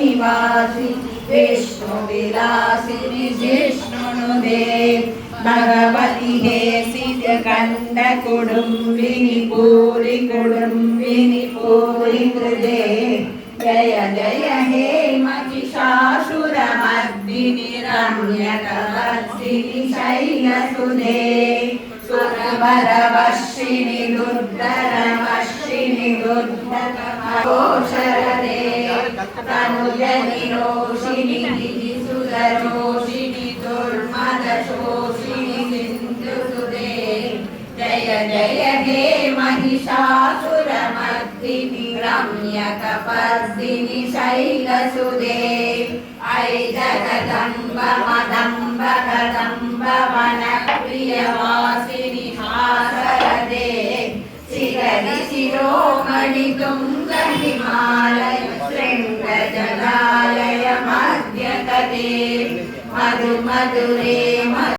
निवासिनि विष्णुविलासिनि जिष्णुनुदे भगवति हे सिद्धकण्ठ कुडुम्बिनि पूरि कृते जय जय हे महिषासुरमर्दिनि रम्यकवर्दिनि शैलसुते सुरवरवर्षिणि दुर्धरवर्षिणि दुर्धरघोषरते तनुजनिरोषिणि गिरिसुधरोषिणि दुर्मदशोषिणि सिन्धुसुते जय जय हे महिषासुरमर्दिनि रम्यकपर्दिनि शैलसुते ऐ जगदम्ब मदम्ब कदम्ब वनप्रियवासिनि हासरते शिरदि शिरोमणि तुङ्ग हिमालय शृङ्गजलालय मध्यतटे मधु मधुरे